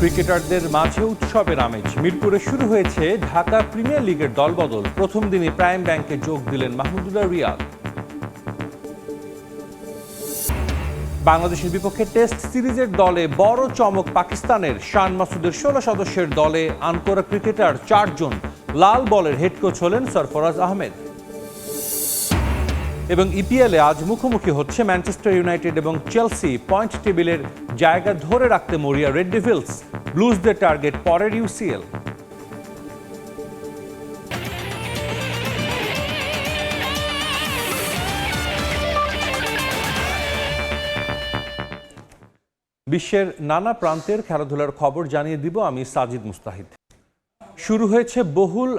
ক্রিকেটারদের মাঝে উৎসবের আমেজ। মিরপুরে শুরু হয়েছে ঢাকা প্রিমিয়ার লিগের দলবদল। প্রথম দিনে প্রাইম ব্যাংকে যোগ দিলেন মাহমুদুল্লাহ রিয়াদ। বাংলাদেশের বিপক্ষে টেস্ট সিরিজের দলে বড় চমক পাকিস্তানের। শান মাসুদের 16 সদস্যের দলে আনকোরা ক্রিকেটার 4 জন। লাল বলের হেড কোচ হলেন সরফরাজ আহমেদ। এবং ইপিএলে আজ মুখোমুখি হচ্ছে ম্যানচেস্টার ইউনাইটেড এবং চেলসি। পয়েন্ট টেবিলের জায়গা ধরে রাখতে মরিয়া রেড ডেভিলস। ব্লুজদের টার্গেট পরের ইউসিএল। বিশ্বের নানা প্রান্তের খেলাধুলার খবর জানিয়ে দিব আমি সাজিদ মুস্তাহিদ। শুরু হয়েছে বহুল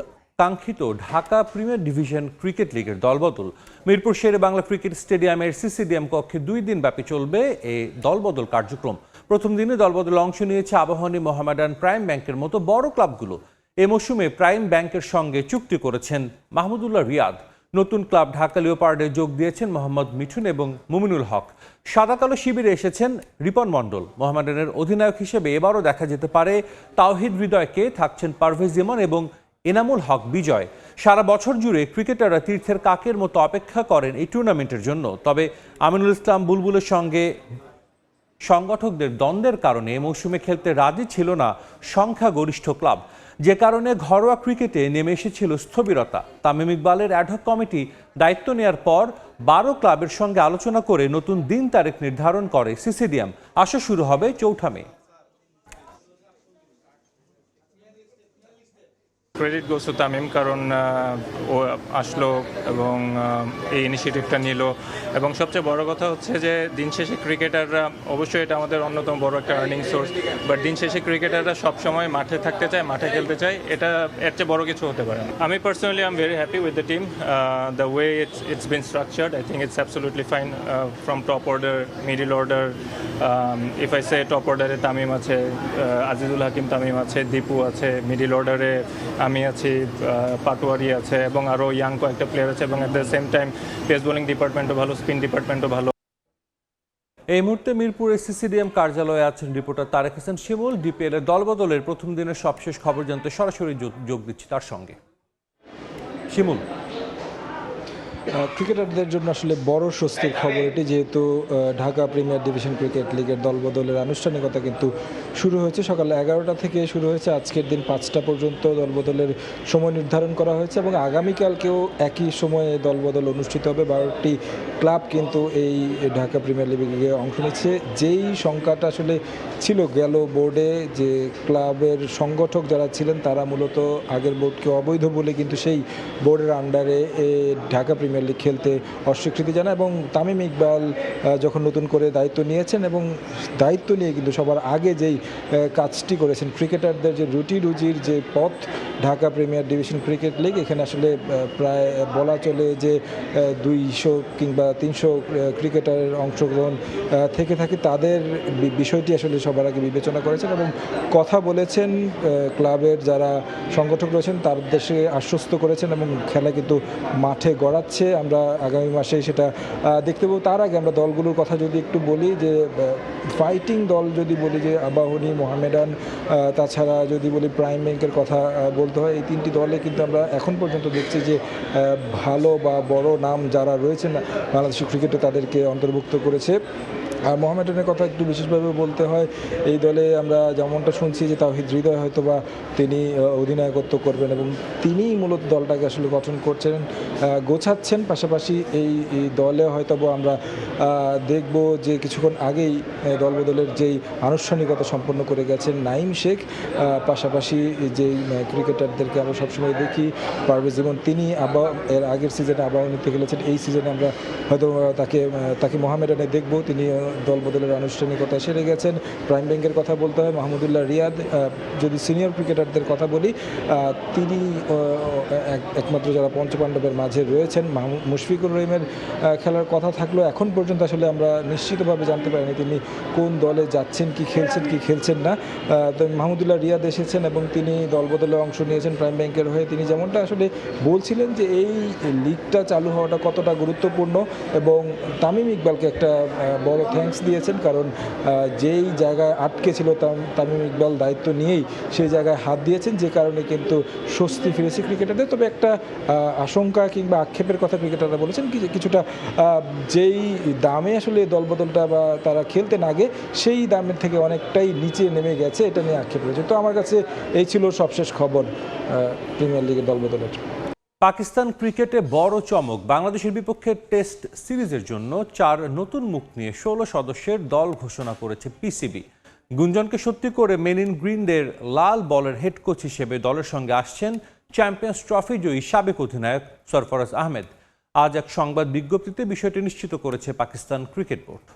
কাঙ্ক্ষিত ঢাকা প্রিমিয়ার ডিভিশন ক্রিকেট লিগের দলবদল। মিরপুর শেরে বাংলা ক্রিকেট স্টেডিয়ামের সিসিডিএম কক্ষে 2 দিন ব্যাপী চলবে এই দলবদল কার্যক্রম। প্রথম দিনে দলবদলে অংশ নিয়েছে আবাহনী, মোহামেডান, প্রাইম ব্যাংকের মতো বড় ক্লাবগুলো। এ মৌসুমে প্রাইম ব্যাংকের সঙ্গে চুক্তি করেছেন মাহমুদুল্লাহ রিয়াদ। নতুন ক্লাব ঢাকা লিওপার্ডে যোগ দিয়েছেন মোহাম্মদ মিঠুন এবং মুমিনুল হক। সাদা কালো শিবিরে এসেছেন রিপন মণ্ডল। মোহামেডানের অধিনায়ক হিসেবে এবারও দেখা যেতে পারে তাওহিদ হৃদয়কে, থাকছেন পারভেজ ইমন এবং এনামুল হক বিজয়। সারা বছর জুড়ে ক্রিকেটাররা তীর্থের কাকের মতো অপেক্ষা করেন এই টুর্নামেন্টের জন্য। তবে আমিনুল ইসলাম বুলবুলের সঙ্গে সংগঠকদের দ্বন্দ্বের কারণে এ মৌসুমে খেলতে রাজি ছিল না সংখ্যাগরিষ্ঠ ক্লাব, যে কারণে ঘরোয়া ক্রিকেটে নেমে এসেছিল স্থবিরতা। তামিম ইকবালের অ্যাডহক কমিটি দায়িত্ব নেয়ার পর 12 ক্লাবের সঙ্গে আলোচনা করে নতুন দিন তারিখ নির্ধারণ করে সিসিডিএম। আসর শুরু হবে 4 মে। ক্রেডিট গোস টু তামিম, কারণ ও আসলো এবং এই ইনিশিয়েটিভটা নিল। এবং সবচেয়ে বড় কথা হচ্ছে যে দিন শেষে ক্রিকেটাররা, অবশ্যই এটা আমাদের অন্যতম বড় একটা আর্নিং সোর্স, বাট দিন শেষে ক্রিকেটাররা সবসময় মাঠে থাকতে চায়, মাঠে খেলতে চায়। এটা এর চেয়ে বড় কিছু হতে পারে না। আমি personally I am very happy with the team, the way it's been structured. I think it's absolutely fine from top order, middle order. If I say top অর্ডারে তামিম আছে, আজিজুল হাকিম তামিম আছে, দীপু আছে। মিডল অর্ডারে আমি আছি, পাটোয়ারি আছে এবং আরও ইয়াং কয়েকটা প্লেয়ার আছে। এবং at the same time pace bowling ডিপার্টমেন্টও ভালো, স্পিন ডিপার্টমেন্টও ভালো। এই মুহূর্তে মিরপুরের সিসিডিএম কার্যালয়ে আছেন রিপোর্টার তারেক হোসেন শিমুল। ডিপিএল এর দলবদলের প্রথম দিনের সবশেষ খবর জানতে সরাসরি যোগ দিচ্ছি তার সঙ্গে। শিমুল, ক্রিকেটারদের জন্য আসলে বড় স্বস্তির খবর এটি, যেহেতু ঢাকা প্রিমিয়ার ডিভিশন ক্রিকেট লিগের দলবদলের আনুষ্ঠানিকতা কিন্তু শুরু হয়েছে। সকাল 11টা থেকে শুরু হয়েছে। আজকের দিন 5টা পর্যন্ত দলবদলের সময় নির্ধারণ করা হয়েছে এবং আগামীকালকেও একই সময়ে দলবদল অনুষ্ঠিত হবে। 12টি ক্লাব কিন্তু এই ঢাকা প্রিমিয়ার লিগে অংশ নিচ্ছে। যেই সংখ্যাটা আসলে ছিল গেল বোর্ডে, যে ক্লাবের সংগঠক যারা ছিলেন তারা মূলত আগের বোর্ডকে অবৈধ বলে কিন্তু সেই বোর্ডের আন্ডারে ঢাকা প্রিমিয়ার লিগ খেলতে অস্বীকৃতি জানায়। এবং তামিম ইকবাল যখন নতুন করে দায়িত্ব নিয়েছেন এবং দায়িত্ব নিয়ে কিন্তু সবার আগে যেই কাজটি করেছেন, ক্রিকেটারদের যে রুজির যে পথ Dhaka premier division cricket league, এখানে আসলে প্রায় বলা চলে যে 200 কিংবা 300 ক্রিকেটারের অংশগ্রহণ থেকে থাকে। তাদের বিষয়টি আসলে সবার আগে বিবেচনা করেছেন এবং কথা বলেছেন। ক্লাবের যারা সংগঠক রয়েছেন তার দেশে আশ্বস্ত করেছেন এবং খেলা কিন্তু মাঠে গড়াচ্ছে। আমরা আগামী মাসে সেটা দেখতে পাবো। তার আগে আমরা দলগুলোর কথা যদি একটু বলি, যে ফাইটিং দল যদি বলি, যে আবাহনী, মোহামেডান, তাছাড়া যদি বলি প্রাইম ব্যাংকের কথা বলতে হয়, এই 3টি দলে কিন্তু আমরা এখন পর্যন্ত দেখছি যে ভালো বা বড় নাম যারা রয়েছেন বাংলাদেশের ক্রিকেটে তাদেরকে অন্তর্ভুক্ত করেছে। আর মোহামেডানের কথা একটু বিশেষভাবে বলতে হয়, এই দলে আমরা যেমনটা শুনছি যে তাওহিদ হৃদয় হয়তো বা তিনি অধিনায়কত্ব করবেন এবং তিনিই মূলত দলটাকে আসলে গঠন করছেন, গোছাচ্ছেন। পাশাপাশি এই দলে হয়তো আমরা দেখব যে কিছুক্ষণ আগেই দলবদলের যেই আনুষ্ঠানিকতা সম্পন্ন করে গেছেন নাঈম শেখ। পাশাপাশি যেই ক্রিকেটারদেরকে আমরা সবসময় দেখি, পারভেজ ইমন, তিনি এর আগের সিজনে আবাহনীতে খেলেছেন, এই সিজনে আমরা হয়তো তাকে মোহামেডানে দেখব। তিনি দলবদলের আনুষ্ঠানিকতা সেরে গেছেন। প্রাইম ব্যাংকের কথা বলতে হয় মাহমুদুল্লাহ রিয়াদ। যদি সিনিয়র ক্রিকেটারদের কথা বলি, তিনি একমাত্র যারা পঞ্চপাণ্ডবের মাঝে রয়েছেন। মুশফিকুর রহিমের খেলার কথা থাকলেও এখন পর্যন্ত আসলে আমরা নিশ্চিতভাবে জানতে পারিনি তিনি কোন দলে যাচ্ছেন, কি খেলছেন না। তো মাহমুদুল্লাহ রিয়াদ এসেছেন এবং তিনি দলবদলে অংশ নিয়েছেন প্রাইম ব্যাংকের হয়ে। তিনি যেমনটা আসলে বলছিলেন যে এই লিগটা চালু হওয়াটা কতটা গুরুত্বপূর্ণ এবং তামিম ইকবালকে একটা বড় থ্যাঙ্কস দিয়েছেন, কারণ যেই জায়গায় আটকে ছিল তামিম ইকবাল দায়িত্ব নিয়েই সেই জায়গায় হাত দিয়েছেন, যে কারণে কিন্তু স্বস্তি ফিরেছে ক্রিকেটারদের। তবে একটা আশঙ্কা কিংবা আক্ষেপের কথা ক্রিকেটাররা বলেছেন কিছুটা যেই দামে আসলে দলবদলটা বা তারা খেলতেন আগে, সেই দামের থেকে অনেকটাই নিচে নেমে গেছে, এটা নিয়ে আক্ষেপ রয়েছে। তো আমার কাছে এই ছিল সবশেষ খবর প্রিমিয়ার লিগের দলবদলের। পাকিস্তান ক্রিকেটে বড় চমক, বাংলাদেশের বিপক্ষে টেস্ট সিরিজের জন্য 4 নতুন মুখ নিয়ে 16 সদস্যের দল ঘোষণা করেছে পিসিবি। গুঞ্জনকে সত্যি করে মেন ইন গ্রিনদের লাল বলের হেড কোচ হিসেবে দলের সঙ্গে আসছেন চ্যাম্পিয়ন্স ট্রফি জয়ী সাবেক অধিনায়ক সরফরাজ আহমেদ। আজ এক সংবাদ বিজ্ঞপ্তিতে বিষয়টি নিশ্চিত করেছে পাকিস্তান ক্রিকেট বোর্ড।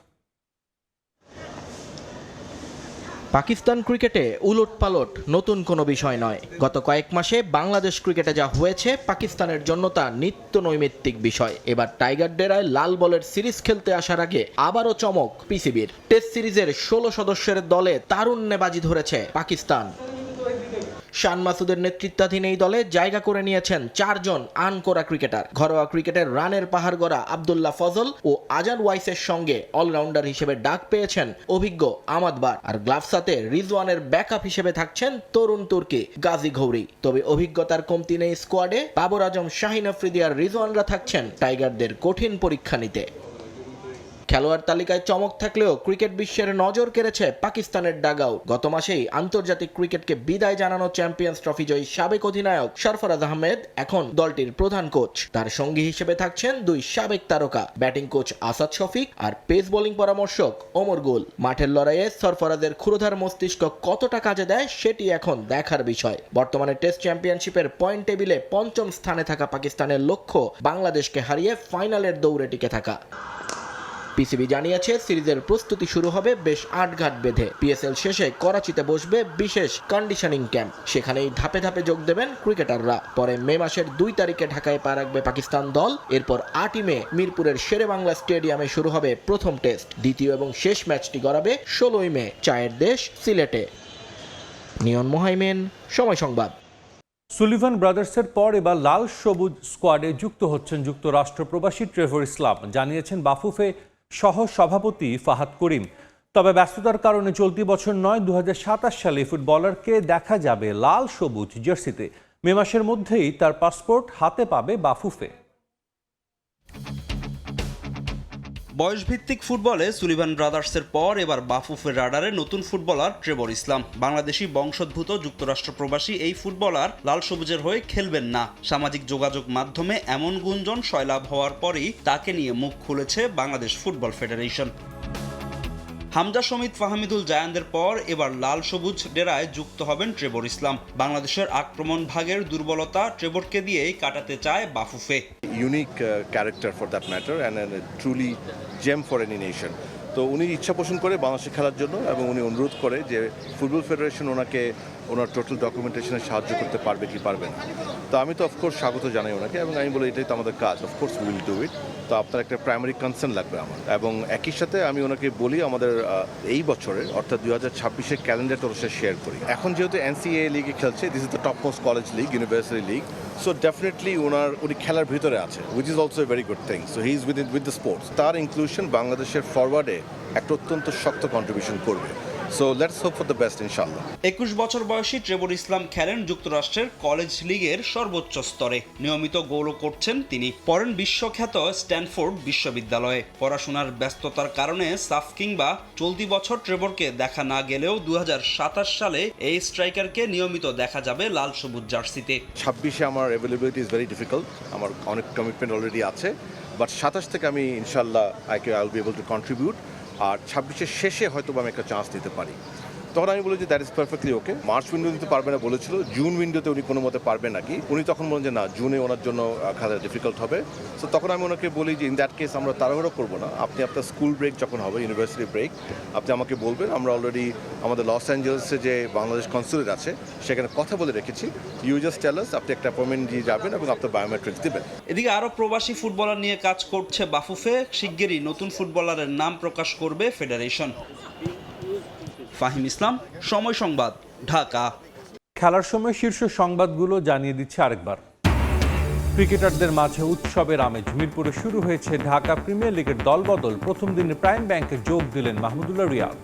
পাকিস্তান ক্রিকেটে উলটপালট নতুন কোনো বিষয় নয়। গত কয়েক মাসে বাংলাদেশ ক্রিকেটে যা হয়েছে, পাকিস্তানের জন্য তা নিত্য নৈমিত্তিক বিষয়। এবার টাইগার ডেরায় লাল বলের সিরিজ খেলতে আসার আগে আবারও চমক পিসিবির। টেস্ট সিরিজের 16 সদস্যের দলে তারুণ্যে বাজি ধরেছে পাকিস্তান। শান মাসুদের নেতৃত্বাধীন এই দলে জায়গা করে নিয়েছেন 4 জন আনকোরা ক্রিকেটার। ঘরোয়া ক্রিকেটের রানের পাহাড় গড়া আব্দুল্লাহ ফজল ও আজান ওয়াইসের সঙ্গে অলরাউন্ডার হিসেবে ডাক পেয়েছেন অভিজ্ঞ আমাদ বার। আর গ্লাভসাতে রিজওয়ানের ব্যাকআপ হিসেবে থাকছেন তরুণ তুর্কি গাজী ঘৌরি। তবে অভিজ্ঞতার কমতি নেই স্কোয়াডে। বাবর আজম, শাহিন আফ্রিদি আর রিজওয়ানরা থাকছেন টাইগারদের কঠিন পরীক্ষা নিতে। খেলোয়াড় তালিকায় চমক থাকলেও ক্রিকেট বিশ্বের নজর কেড়েছে পাকিস্তানের ডাগআউট। গত মাসেই আন্তর্জাতিক ক্রিকেটকে বিদায় জানানো চ্যাম্পিয়ন্স ট্রফি জয়ী সাবেক অধিনায়ক সরফরাজ আহমেদ এখন দলটির প্রধান কোচ। তার সঙ্গী হিসেবে থাকছেন 2 সাবেক তারকা, ব্যাটিং কোচ আসাদ শফিক আর পেস বোলিং পরামর্শক ওমর গুল। মাঠের লড়াইয়ে সরফরাজের ক্ষুরধার মস্তিষ্ক কতটা কাজে দেয় সেটি এখন দেখার বিষয়। বর্তমানে টেস্ট চ্যাম্পিয়নশিপের পয়েন্ট টেবিলে 5ম স্থানে থাকা পাকিস্তানের লক্ষ্য বাংলাদেশকে হারিয়ে ফাইনালের দৌড়ে টিকে থাকা। পিসিবি জানিয়েছে সিরিজের প্রস্তুতি শুরু হবে বেশ আটঘাট বেঁধে। পিএসএল শেষে করাচিতে বসবে বিশেষ কন্ডিশনিং ক্যাম্প, সেখানেই ধাপে ধাপে যোগ দেবেন ক্রিকেটাররা। পরে মে মাসের 2 তারিখে ঢাকায় পা রাখবে পাকিস্তান দল। এরপর 8ই মে মিরপুরের শেরেবাংলা স্টেডিয়ামে শুরু হবে প্রথম টেস্ট। দ্বিতীয় এবং শেষ ম্যাচটি গড়াবে 16ই মে চায়ের দেশ সিলেটে। নিয়ন মোহাইমেন, সময় সংবাদ। সুলিভান ব্রাদার্সের পর এবার লাল সবুজ স্কোয়াডে যুক্ত হচ্ছেন যুক্তরাষ্ট্র প্রবাসী ট্রেভর ইসলাম, জানিয়েছেন বাফুফে সহ সভাপতি ফাহাদ করিম। তবে ব্যস্ততার কারণে চলতি বছর নয়, 2027 সালে ফুটবলারকে দেখা যাবে লাল সবুজ জার্সিতে। মে মাসের মধ্যেই তার পাসপোর্ট হাতে পাবে বাফুফে। বয়সভিত্তিক ফুটবলে সুলিভান ব্রাদার্সের পর এবার বাফুফের রাডারে নতুন ফুটবলার ট্রেভর ইসলাম। বাংলাদেশি বংশোদ্ভূত যুক্তরাষ্ট্র প্রবাসী এই ফুটবলার লাল সবুজের হয়ে খেলবেন না। সামাজিক যোগাযোগ মাধ্যমে এমন গুঞ্জন সয়লাভ হওয়ার পরই তাকে নিয়ে মুখ খুলেছে বাংলাদেশ ফুটবল ফেডারেশন। হামজা সমিত ফাহমিদুল জায়ানদের পর এবার লাল সবুজ ডেরায় যুক্ত হবেন ট্রেভর ইসলাম। বাংলাদেশের আক্রমণ ভাগের দুর্বলতা ট্রেভরকে দিয়েই কাটাতে চায় Bafufe. Unique character for that matter and a truly gem for any nation. তো উনি ইচ্ছা পোষণ করে বাংলাদেশে খেলার জন্য, এবং উনি অনুরোধ করে যে ফুটবল ফেডারেশন ওনাকে ওনার টোটাল ডকুমেন্টেশনে সাহায্য করতে পারবে কি পারবে না। তো আমি তো অফকোর্স স্বাগত জানাই ওনাকে, এবং আমি বলি এটাই তো আমাদের কাজ, অফকোর্স উইল ডু ইট। তো আপনার একটা প্রাইমারি কনসার্ন লাগবে আমার, এবং একই সাথে আমি ওনাকে বলি আমাদের এই বছরের অর্থাৎ 2026-এর ক্যালেন্ডারটা ওর সাথে শেয়ার করি। এখন যেহেতু NCAA লিগে খেলছে, this is the top most college league, university league, so definitely উনি খেলার ভিতরে আছে, which is also a very good thing. So he is with the sports. তার ইনক্লুশন বাংলাদেশের ফরওয়ার্ডে একটা অত্যন্ত শক্ত কন্ট্রিবিউশন করবে। So let's hope for the best ইনশাআল্লাহ। 21 বছর বয়সী ট্রেভর ইসলাম খেলেন যুক্তরাষ্ট্রের কলেজ লিগের সর্বোচ্চ স্তরে। নিয়মিত গোলও করছেন তিনি। পড়েন বিশ্বখ্যাত স্ট্যানফোর্ড বিশ্ববিদ্যালয়ে। পড়াশোনার ব্যস্ততার কারণে সাফ কিংবা চলতি বছর ট্রেভরকে দেখা না গেলেও 2027 সালে এই স্ট্রাইকারকে নিয়মিত দেখা যাবে লাল সবুজ জার্সিতে। 26-এ আমার অ্যাভেলেবিলিটি ইজ ভেরি ডিফিকাল্ট, আমার অনেক কমিটমেন্ট অলরেডি আছে, বাট 27 থেকে আমি ইনশাআল্লাহ I will be able to contribute. আর 26-এর শেষে হয়তো আমি একটা চান্স দিতে পারি। তখন আমি বলি যে that is perfectly okay. March window দিতে পারবে না বলেছিল, জুন উইন্ডোতে উনি কোনো মতে পারবে নাকি। উনি তখন বলেন যে না, জুনে ওনার জন্য খেলা ডিফিকাল্ট হবে। সো তখন আমি ওনাকে বলি যে ইন দ্যাট কেস আমরা তাড়াহুড়ো করবো না, আপনি আপনার স্কুল ব্রেক যখন হবে, ইউনিভার্সিটি ব্রেক, আপনি আমাকে বলবেন। আমরা অলরেডি আমাদের লস অ্যাঞ্জেলেসে যে বাংলাদেশ কনসুলেট আছে সেখানে কথা বলে রেখেছি। ইউ জাস্ট টেল আস, আপনি একটা অ্যাপয়েন্টমেন্ট দিয়ে যাবেন এবং আপনার বায়োমেট্রিক্স দেবেন। এদিকে আরও প্রবাসী ফুটবলার নিয়ে কাজ করছে বাফুফে। শিগগিরই নতুন ফুটবলারের নাম প্রকাশ করবে ফেডারেশন। ফাহিম ইসলাম, সময় সংবাদ, ঢাকা। খেলার সময় শীর্ষ সংবাদগুলো জানিয়ে দিচ্ছে আরেকবার। ক্রিকেটারদের মাঝে উৎসবের আমেজ। মিরপুরে শুরু হয়েছে ঢাকা প্রিমিয়ার লিগের দলবদল। প্রথম দিনে প্রাইম ব্যাংকে যোগ দিলেন মাহমুদুল্লাহ রিয়াদ।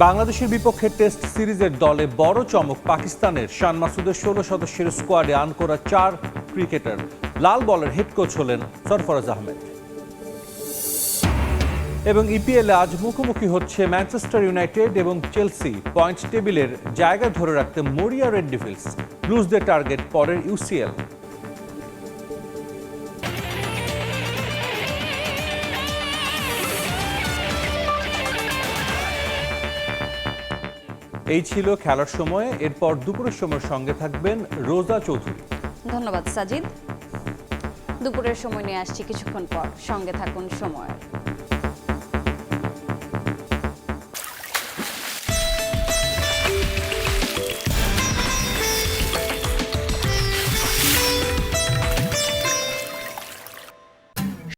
বাংলাদেশের বিপক্ষে টেস্ট সিরিজের দলে বড় চমক পাকিস্তানের। শান মাসুদের 16 সদস্যের স্কোয়াডে আনকোরা 4 ক্রিকেটার। লাল বলের হেড কোচ হলেন সরফরাজ আহমেদ। এবং ইপিএলে আজ মুখোমুখি হচ্ছে ম্যানচেস্টার ইউনাইটেড এবং চেলসি। পয়েন্ট টেবিলের জায়গা ধরে রাখতে মরিয়া রেড ডেভিলস। ব্লুজদের টার্গেট পরের ইউসিএল। এই ছিল খেলার সময়ে। এরপর দুপুরের সময়ের সঙ্গে থাকবেন রোজা চৌধুরী। ধন্যবাদ সাজিদ। দুপুরের সময় নিয়ে আসছি কিছুক্ষণ পর, সঙ্গে থাকুন সময়।